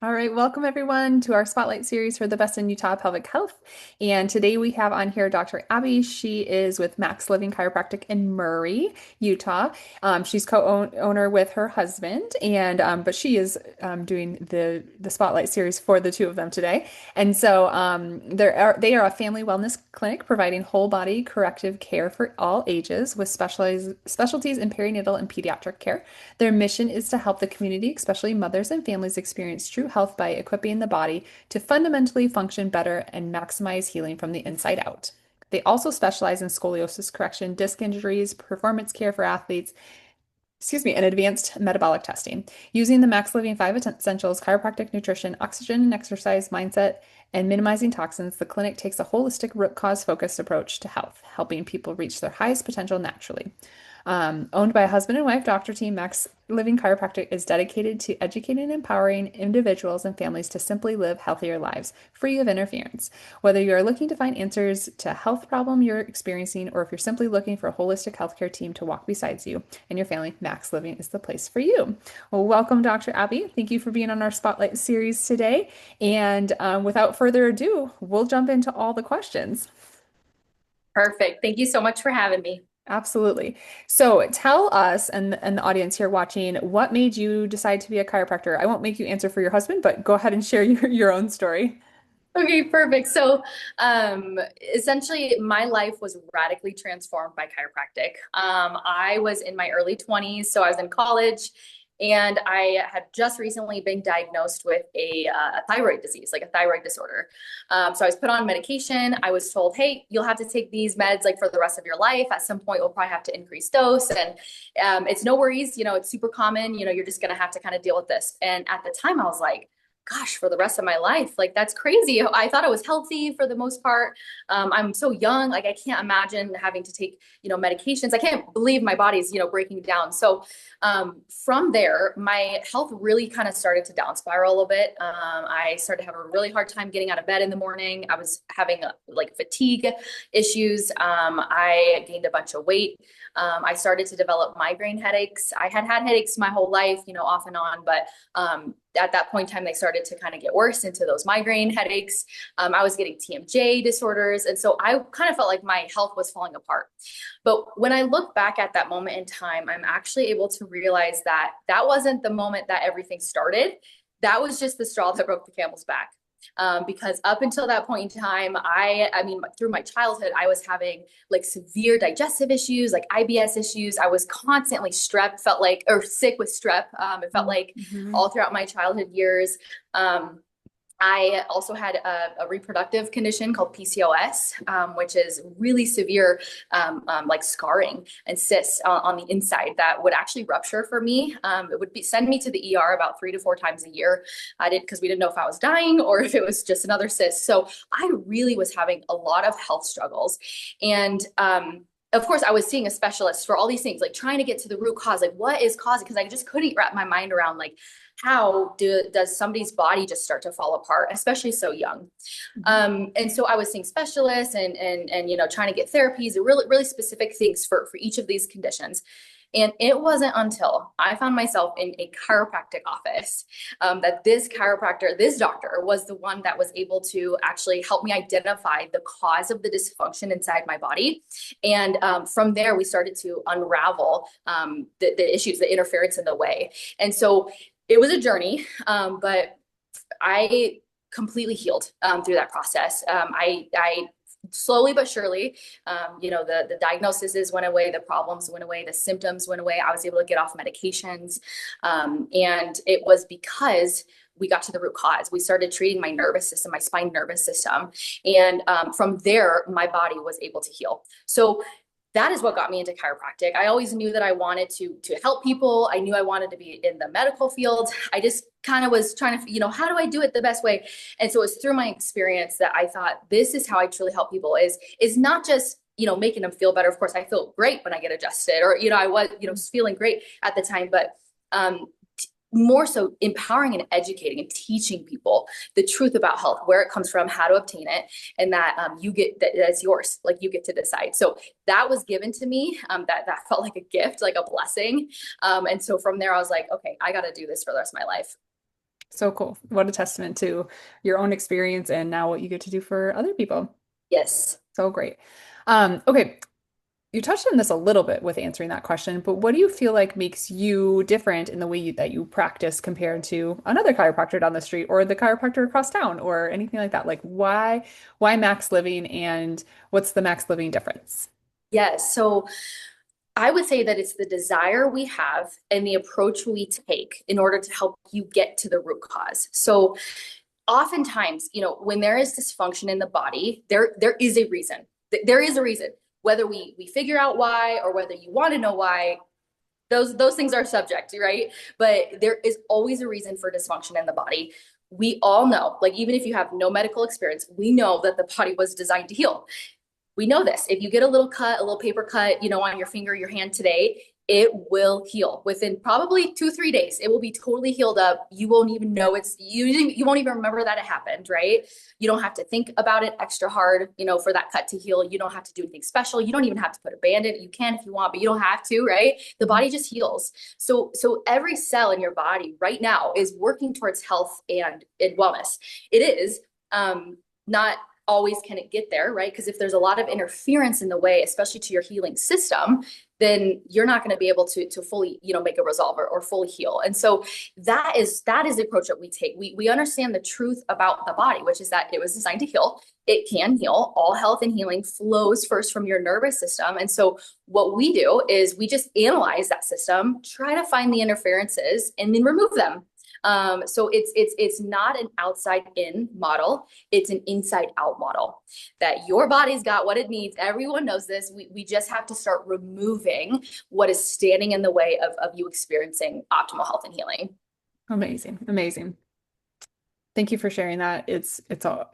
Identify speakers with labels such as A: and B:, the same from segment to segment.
A: All right, welcome everyone to our Spotlight series for the best in Utah pelvic health. And today we have on here Dr. Abby. She is with MaxLiving Chiropractic in Murray, Utah. She's co-owner with her husband, and but she is doing the Spotlight series for the two of them today. And so they are a family wellness clinic providing whole body corrective care for all ages with specialties in perinatal and pediatric care. Their mission is to help the community, especially mothers and families, experience true health by equipping the body to fundamentally function better and maximize healing from the inside out. They also specialize in scoliosis correction, disc injuries, performance care for athletes, and advanced metabolic testing. Using the Max Living 5 Essentials, chiropractic nutrition, oxygen and exercise, mindset, and minimizing toxins, the clinic takes a holistic root cause focused approach to health, helping people reach their highest potential naturally. Owned by a husband and wife doctor team, Max Living Chiropractic is dedicated to educating and empowering individuals and families to simply live healthier lives, free of interference. Whether you are looking to find answers to a health problem you're experiencing, or if you're simply looking for a holistic healthcare team to walk beside you and your family, Max Living is the place for you. Well, welcome, Dr. Abby. Thank you for being on our Spotlight series today. And without further ado, we'll jump into all the questions.
B: Perfect. Thank you so much for having me.
A: Absolutely. So tell us and the audience here watching, what made you decide to be a chiropractor? I won't make you answer for your husband, but go ahead and share your own story.
B: Okay, perfect. So, essentially, my life was radically transformed by chiropractic. I was in my early 20s, so I was in college, and I had just recently been diagnosed with a thyroid disease, like a thyroid disorder. So I was put on medication. I was told, "Hey, you'll have to take these meds like for the rest of your life. At some point, we'll probably have to increase dose, and it's no worries. It's super common. You're just gonna have to kind of deal with this." And at the time, I was like, gosh, for the rest of my life. Like, that's crazy. I thought I was healthy for the most part. I'm so young. Like, I can't imagine having to take, medications. I can't believe my body's, breaking down. So from there, my health really kind of started to down spiral a little bit. I started to have a really hard time getting out of bed in the morning. I was having like fatigue issues. I gained a bunch of weight. I started to develop migraine headaches. I had had headaches my whole life, off and on, but at that point in time, they started to kind of get worse into those migraine headaches. I was getting TMJ disorders. And so I kind of felt like my health was falling apart. But when I look back at that moment in time, I'm actually able to realize that that wasn't the moment that everything started. That was just the straw that broke the camel's back. Because up until that point in time, I mean, through my childhood, I was having like severe digestive issues, like IBS issues. I was constantly felt like, or sick with strep. It felt like
A: Mhm.
B: all throughout my childhood years. I also had a reproductive condition called PCOS, which is really severe, like scarring and cysts on the inside that would actually rupture for me. It would send me to the ER about 3 to 4 times a year. I did because we didn't know if I was dying or if it was just another cyst. So I really was having a lot of health struggles, and of course, I was seeing a specialist for all these things, like trying to get to the root cause, like what is causing, because I just couldn't wrap my mind around like does somebody's body just start to fall apart, especially so young. And so I was seeing specialists and trying to get therapies and really specific things for each of these conditions. And it wasn't until I found myself in a chiropractic office that this doctor, was the one that was able to actually help me identify the cause of the dysfunction inside my body. And from there, we started to unravel the issues, the interference in the way. And so it was a journey, but I completely healed through that process. I slowly but surely, the diagnoses went away, the problems went away, the symptoms went away. I was able to get off medications. And it was because we got to the root cause. We started treating my nervous system, my spine nervous system. And from there, my body was able to heal. So that is what got me into chiropractic. I always knew that I wanted to help people. I knew I wanted to be in the medical field. I just kind of was trying to, how do I do it the best way? And so it was through my experience that I thought, this is how I truly help people, is not just, making them feel better. Of course, I feel great when I get adjusted, or, I was, feeling great at the time, but more so empowering and educating and teaching people the truth about health, where it comes from, how to obtain it, and that that's yours. Like, you get to decide. So that was given to me. That felt like a gift, like a blessing. And so from there, I was like, okay, I got to do this for the rest of my life.
A: So cool. What a testament to your own experience and now what you get to do for other people.
B: Yes.
A: So great. Okay, you touched on this a little bit with answering that question, but what do you feel like makes you different in the way that you practice compared to another chiropractor down the street or the chiropractor across town or anything like that? Like why Max Living and what's the Max Living difference?
B: Yes. So I would say that it's the desire we have and the approach we take in order to help you get to the root cause. So oftentimes, when there is dysfunction in the body, there is a reason. There is a reason. Whether we figure out why or whether you want to know why, those things are subject, right? But there is always a reason for dysfunction in the body. We all know, like even if you have no medical experience, we know that the body was designed to heal. We know this. If you get a little cut, a little paper cut, on your finger, your hand today, it will heal within probably 2, 3 days. It will be totally healed up. You won't even know you won't even remember that it happened, right? You don't have to think about it extra hard, for that cut to heal. You don't have to do anything special. You don't even have to put a band-aid. You can if you want, but you don't have to, right? The body just heals. So every cell in your body right now is working towards health and wellness. It is not always can it get there, right? Because if there's a lot of interference in the way, especially to your healing system, then you're not going to be able to fully, make a resolve or fully heal. And so that is the approach that we take. We understand the truth about the body, which is that it was designed to heal. It can heal. All health and healing flows first from your nervous system. And so what we do is we just analyze that system, try to find the interferences, and then remove them. So it's not an outside in model. It's an inside out model that your body's got what it needs. Everyone knows this. We just have to start removing what is standing in the way of you experiencing optimal health and healing.
A: Amazing. Amazing. Thank you for sharing that. It's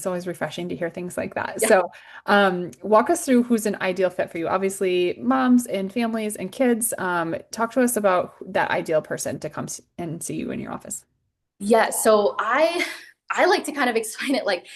A: always refreshing to hear things like that.
B: Yeah.
A: So, walk us through who's an ideal fit for you. Obviously, moms and families and kids. Talk to us about that ideal person to come and see you in your office.
B: Yeah. So I like to kind of explain it like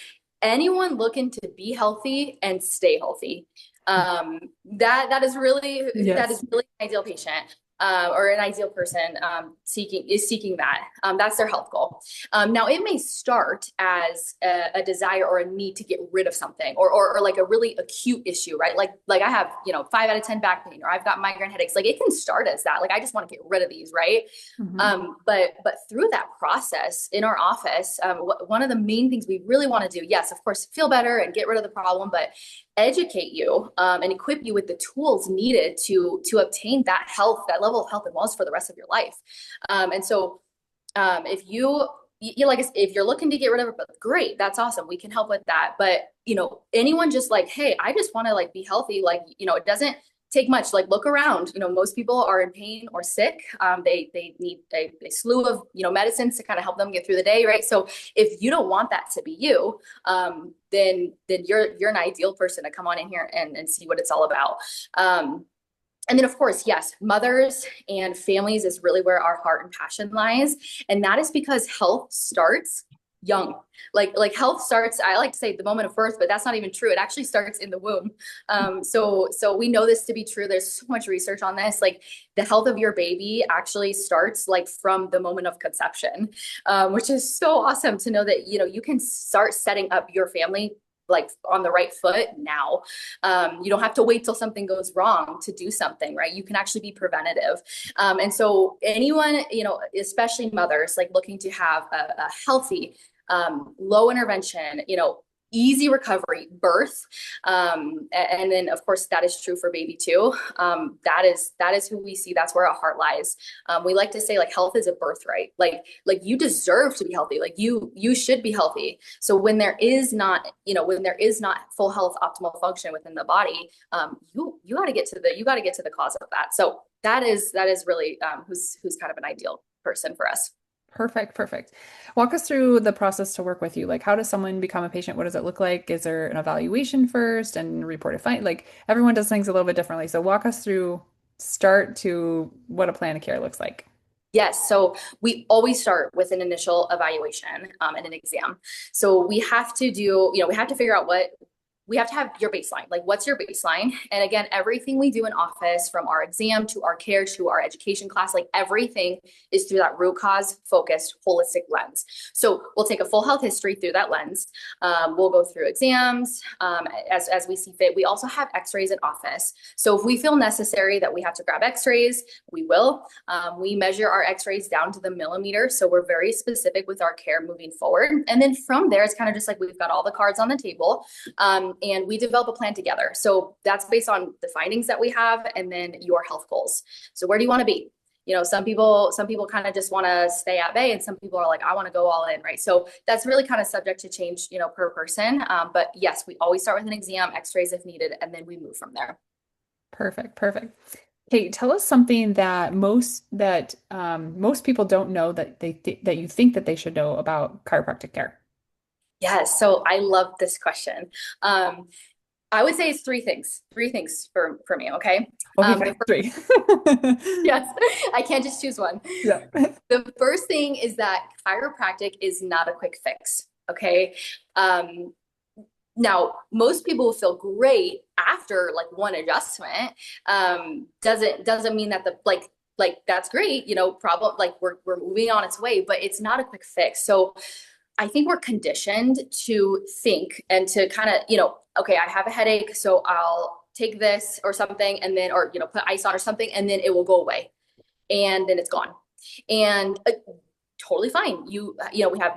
B: anyone looking to be healthy and stay healthy. That
A: Yes.
B: is really an ideal patient. Or an ideal person seeking that. That's their health goal. Now, it may start as a desire or a need to get rid of something, or like a really acute issue, right? Like I have 5 out of 10 back pain, or I've got migraine headaches. Like it can start as that. Like I just want to get rid of these, right?
A: Mhm.
B: But through that process in our office, one of the main things we really want to do, yes, of course, feel better and get rid of the problem, but educate you and equip you with the tools needed to obtain that level of health and wellness for the rest of your life. And so if you like if you're looking to get rid of it, great, that's awesome, we can help with that. But anyone just like, hey, I just want to like be healthy, like it doesn't take much. Like look around, most people are in pain or sick. They need a slew of medicines to kind of help them get through the day, right? So if you don't want that to be you, then you're an ideal person to come on in here and see what it's all about. And then, of course, yes, mothers and families is really where our heart and passion lies. And that is because health starts young. Like health starts, I like to say the moment of birth, but that's not even true. It actually starts in the womb. So we know this to be true. There's so much research on this. Like the health of your baby actually starts like from the moment of conception, which is so awesome to know that, you can start setting up your family like on the right foot now. You don't have to wait till something goes wrong to do something, right? You can actually be preventative. And so anyone, especially mothers, like looking to have a healthy, low intervention, easy recovery birth. And then of course that is true for baby too. That is who we see. That's where our heart lies. We like to say like health is a birthright. Like you deserve to be healthy. Like you should be healthy. So when there is not, full health, optimal function within the body, you got to get to the cause of that. So that is really who's kind of an ideal person for us.
A: Perfect, perfect. Walk us through the process to work with you. Like, how does someone become a patient? What does it look like? Is there an evaluation first and report a find? Like, everyone does things a little bit differently. So, walk us through start to what a plan of care looks like.
B: Yes, so we always start with an initial evaluation and an exam. So we have to figure out we have to have your baseline. Like, what's your baseline? And again, everything we do in office, from our exam to our care to our education class, like everything is through that root cause focused holistic lens. So we'll take a full health history through that lens. We'll go through exams as we see fit. We also have x-rays in office. So if we feel necessary that we have to grab x-rays, we will. We measure our x-rays down to the millimeter. So we're very specific with our care moving forward. And then from there, it's kind of just like we've got all the cards on the table. And we develop a plan together. So that's based on the findings that we have and then your health goals. So where do you want to be? Some people kind of just want to stay at bay, and some people are like, I want to go all in, right? So that's really kind of subject to change, per person. But yes, we always start with an exam, x-rays if needed, and then we move from there.
A: Perfect. Perfect. Okay, tell us something that most people don't know that that you think that they should know about chiropractic care.
B: Yes. So I love this question. I would say it's three things for me. Okay.
A: Okay, fine. Three.
B: Yes, I can't just choose one.
A: Yeah.
B: The first thing is that chiropractic is not a quick fix. Okay. Now, most people will feel great after like one adjustment. Doesn't mean that that's great, problem, like we're moving on its way, but it's not a quick fix. So I think we're conditioned to think and to kind of, okay, I have a headache, so I'll take this or something, and then, or, put ice on or something, and then it will go away. And then it's gone. And totally fine. We have,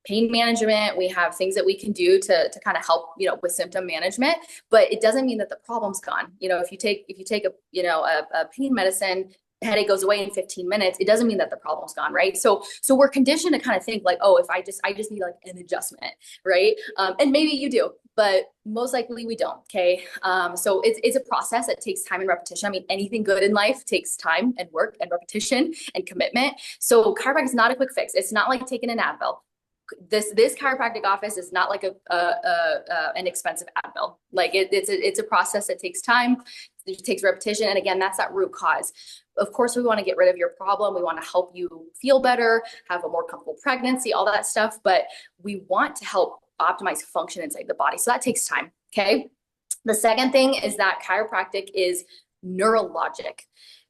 B: pain management. We have things that we can do to kind of help, with symptom management, but it doesn't mean that the problem's gone. If you take a pain medicine, headache goes away in 15 minutes, it doesn't mean that the problem's gone, right? So we're conditioned to kind of think like, oh, if I just need like an adjustment, right? And maybe you do, but most likely we don't. Okay. So it's a process that takes time and repetition. I mean, anything good in life takes time and work and repetition and commitment. So chiropractic is not a quick fix. It's not like taking an Advil. This chiropractic office is not like an expensive Advil. Like it's a process that takes time. It takes repetition. And again, that's that root cause. Of course, we want to get rid of your problem. We want to help you feel better, have a more comfortable pregnancy, all that stuff. But we want to help optimize function inside the body. So that takes time. Okay. The second thing is that chiropractic is neurologic,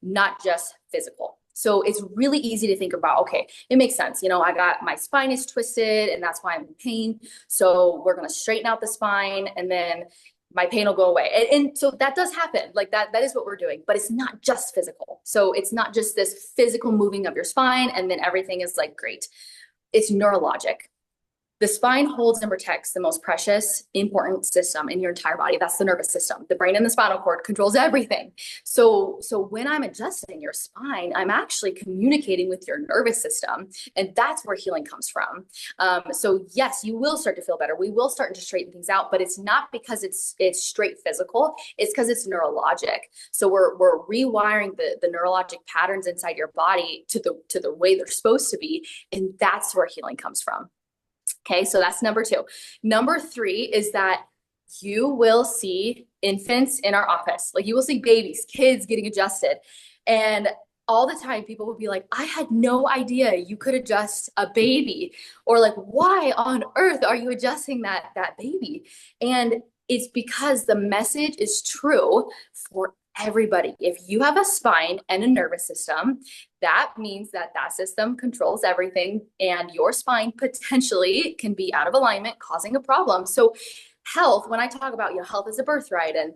B: not just physical. So it's really easy to think about, okay, it makes sense. I got my spine is twisted and that's why I'm in pain. So we're going to straighten out the spine and then my pain will go away. And so that does happen. Like that is what we're doing, but it's not just physical. So it's not just this physical moving of your spine and then everything is like great. It's neurologic. The spine holds and protects the most precious, important system in your entire body. That's the nervous system. The brain and the spinal cord controls everything. So when I'm adjusting your spine, I'm actually communicating with your nervous system, and that's where healing comes from. So yes, you will start to feel better. We will start to straighten things out, but it's not because it's straight physical. It's because it's neurologic. So we're rewiring the neurologic patterns inside your body to the way they're supposed to be, and that's where healing comes from. Okay, so that's number 2. Number 3 is that you will see infants in our office. Like you will see babies, kids getting adjusted. And all the time people will be like, I had no idea you could adjust a baby. Or like, why on earth are you adjusting that baby? And it's because the message is true for everybody. If you have a spine and a nervous system, that means that system controls everything, and your spine potentially can be out of alignment, causing a problem. So health, when I talk about, health is a birthright, and,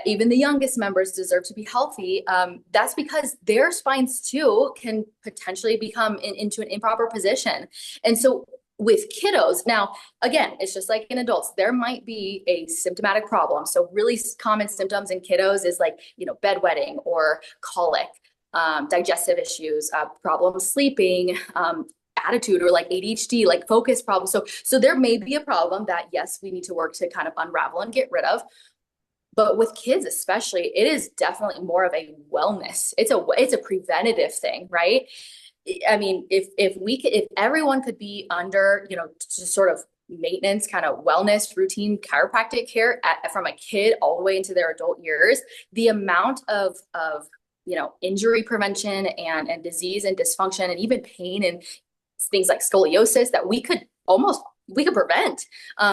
B: even the youngest members deserve to be healthy. That's because their spines too can potentially become into an improper position. And so with kiddos, now, again, it's just like in adults, there might be a symptomatic problem. So really common symptoms in kiddos is like, bedwetting or colic, digestive issues, problems sleeping, attitude, or like ADHD, like focus problems. So there may be a problem that, yes, we need to work to kind of unravel and get rid of. But with kids especially, it is definitely more of a wellness. It's a preventative thing, right? I mean, if everyone could be under, just sort of maintenance, kind of wellness, routine chiropractic care from a kid all the way into their adult years, the amount of injury prevention and disease and dysfunction and even pain and things like scoliosis that we could almost, we could prevent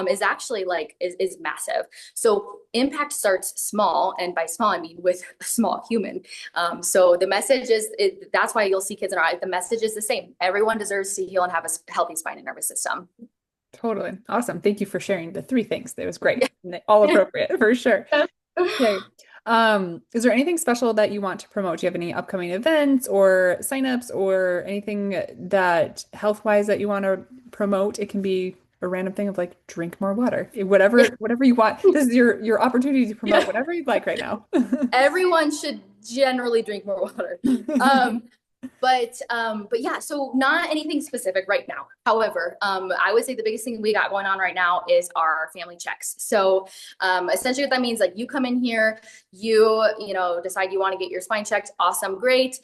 B: is actually like is massive. So impact starts small, and by small I mean with a small human. So the message is that's why you'll see kids in our eyes. The message is the same. Everyone deserves to heal and have a healthy spine and nervous system.
A: Totally. Awesome. Thank you for sharing the three things. That was great. And all appropriate for sure. Okay. Is there anything special that you want to promote? Do you have any upcoming events or signups or anything that health-wise that you want to promote? It can be a random thing of like drink more water.
B: Yeah.
A: Whatever you want. This is your opportunity to promote
B: Yeah.
A: whatever you'd like right now.
B: Everyone should generally drink more water. Um, but yeah, so not anything specific right now. However, I would say the biggest thing we got going on right now is our family checks. So essentially what that means, like you come in here, you know, decide you want to get your spine checked. Awesome, great.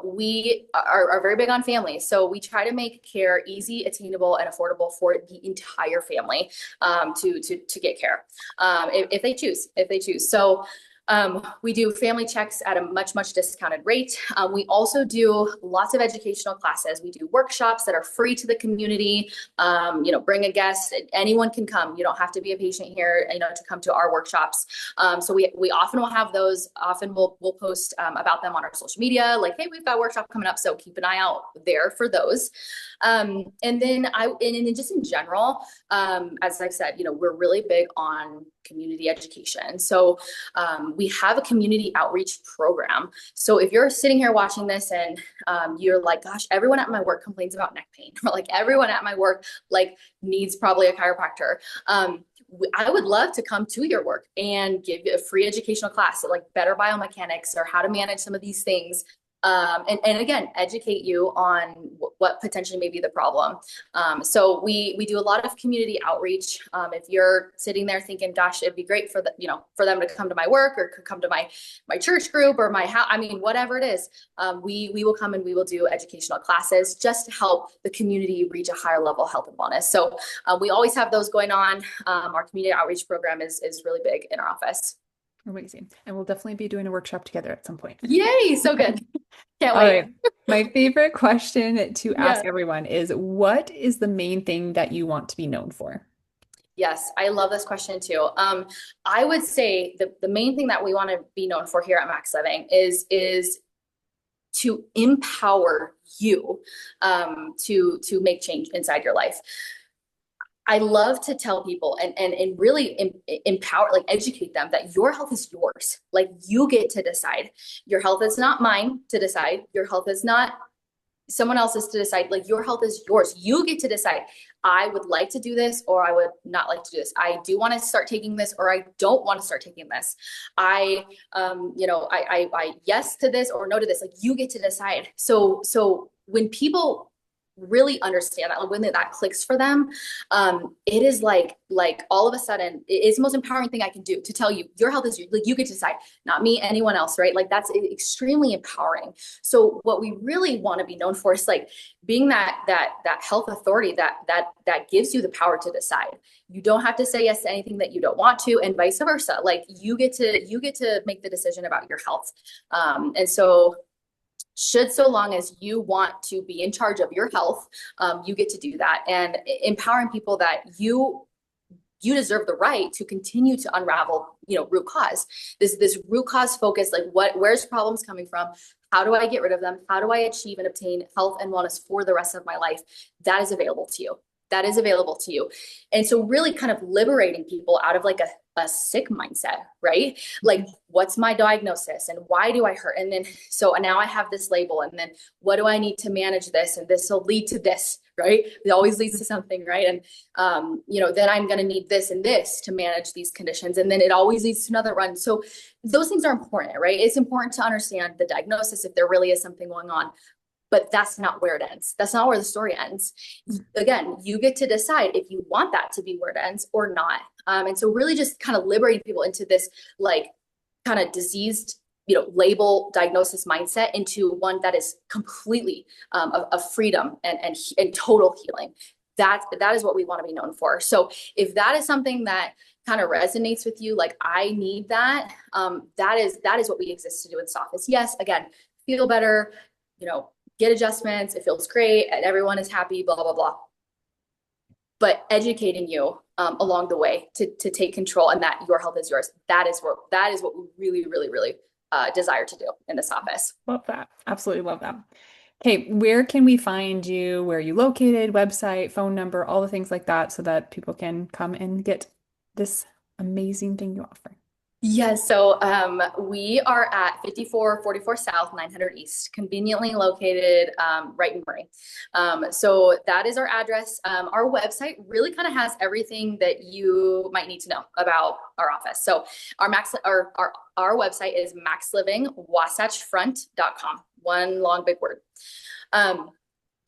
B: We are very big on families. So we try to make care easy, attainable, and affordable for the entire family to get care if they choose. So we do family checks at a much discounted rate. We also do lots of educational classes. We do workshops that are free to the community. You know, bring a guest. Anyone can come. You don't have to be a patient here, you know, to come to our workshops. So we often will have those. Often we'll post about them on our social media, like, hey, we've got a workshop coming up. So keep an eye out there for those. And then just in general, as I've said, you know, we're really big on community education. So we have a community outreach program. So if you're sitting here watching this and you're like, gosh, everyone at my work complains about neck pain, or like everyone at my work like needs probably a chiropractor. I would love to come to your work and give you a free educational class, like better biomechanics or how to manage some of these things. And again, educate you on what potentially may be the problem. So we do a lot of community outreach. If you're sitting there thinking, gosh, it'd be great for for them to come to my work or could come to my church group or my house, I mean, whatever it is, we will come and we will do educational classes just to help the community reach a higher level of health and wellness. So we always have those going on. Our community outreach program is really big in our office.
A: Amazing. And we'll definitely be doing a workshop together at some point.
B: Yay, so good. Can't
A: All
B: wait.
A: right. My favorite question to
B: Yeah.
A: ask everyone is what is the main thing that you want to be known for?
B: Yes, I love this question too. I would say the main thing that we want to be known for here at MaxLiving is to empower you to make change inside your life. I love to tell people and really empower, like educate them that your health is yours. Like you get to decide. Your health is not mine to decide. Your health is not someone else's to decide. Like your health is yours. You get to decide. I would like to do this or I would not like to do this. I do want to start taking this or I don't want to start taking this. I yes to this or no to this. Like you get to decide. So when people really understand that, like when that clicks for them, it is like all of a sudden it's the most empowering thing I can do to tell you your health is like you get to decide, not me, anyone else, right? Like that's extremely empowering. So what we really want to be known for is like being that health authority that gives you the power to decide. You don't have to say yes to anything that you don't want to, and vice versa. Like you get to make the decision about your health. And so so long as you want to be in charge of your health, you get to do that, and empowering people that you deserve the right to continue to unravel, root cause. This root cause focus, like where's problems coming from? How do I get rid of them? How do I achieve and obtain health and wellness for the rest of my life? That is available to you. That is available to you. And so really kind of liberating people out of like a sick mindset, right? Like, what's my diagnosis and why do I hurt? And then, so now I have this label, and then what do I need to manage this? And this will lead to this, right? It always leads to something, right? And, then I'm going to need this and this to manage these conditions. And then it always leads to another run. So those things are important, right? It's important to understand the diagnosis if there really is something going on. But that's not where it ends. That's not where the story ends. Again, you get to decide if you want that to be where it ends or not. And so really just kind of liberating people into this like kind of diseased, label diagnosis mindset into one that is completely of freedom and total healing. That is what we want to be known for. So if that is something that kind of resonates with you, like I need that, that is what we exist to do in this office. Yes, again, feel better, get adjustments, it feels great, and everyone is happy, blah, blah, blah. but educating you along the way to take control and that your health is yours. That is what we really, really, really desire to do in this office.
A: Love that. Absolutely love that. Okay, where can we find you? Where are you located? Website, phone number, all the things like that so that people can come and get this amazing thing you offer.
B: Yes, so we are at 5444 South, 900 East, conveniently located right in Murray. So that is our address. Our website really kind of has everything that you might need to know about our office. So our website is maxlivingwasatchfront.com. One long big word. On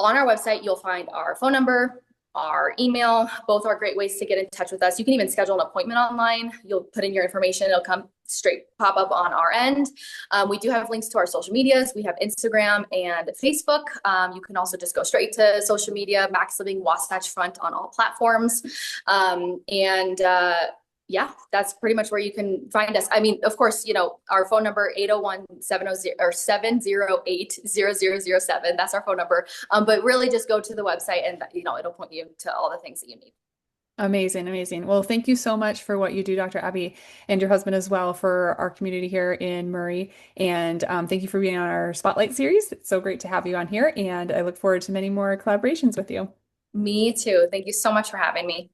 B: our website, you'll find our phone number, our email. Both are great ways to get in touch with us. You can even schedule an appointment online. You'll put in your information. It'll come straight pop up on our end. We do have links to our social medias. We have Instagram and Facebook. You can also just go straight to social media, Max Living Wasatch Front on all platforms. And yeah, that's pretty much where you can find us. I mean, of course, our phone number 801-700 or 708-0007. That's our phone number. But really just go to the website and it'll point you to all the things that you need.
A: Amazing, amazing. Well, thank you so much for what you do, Dr. Abby, and your husband as well for our community here in Murray. And thank you for being on our Spotlight series. It's so great to have you on here, and I look forward to many more collaborations with you.
B: Me too. Thank you so much for having me.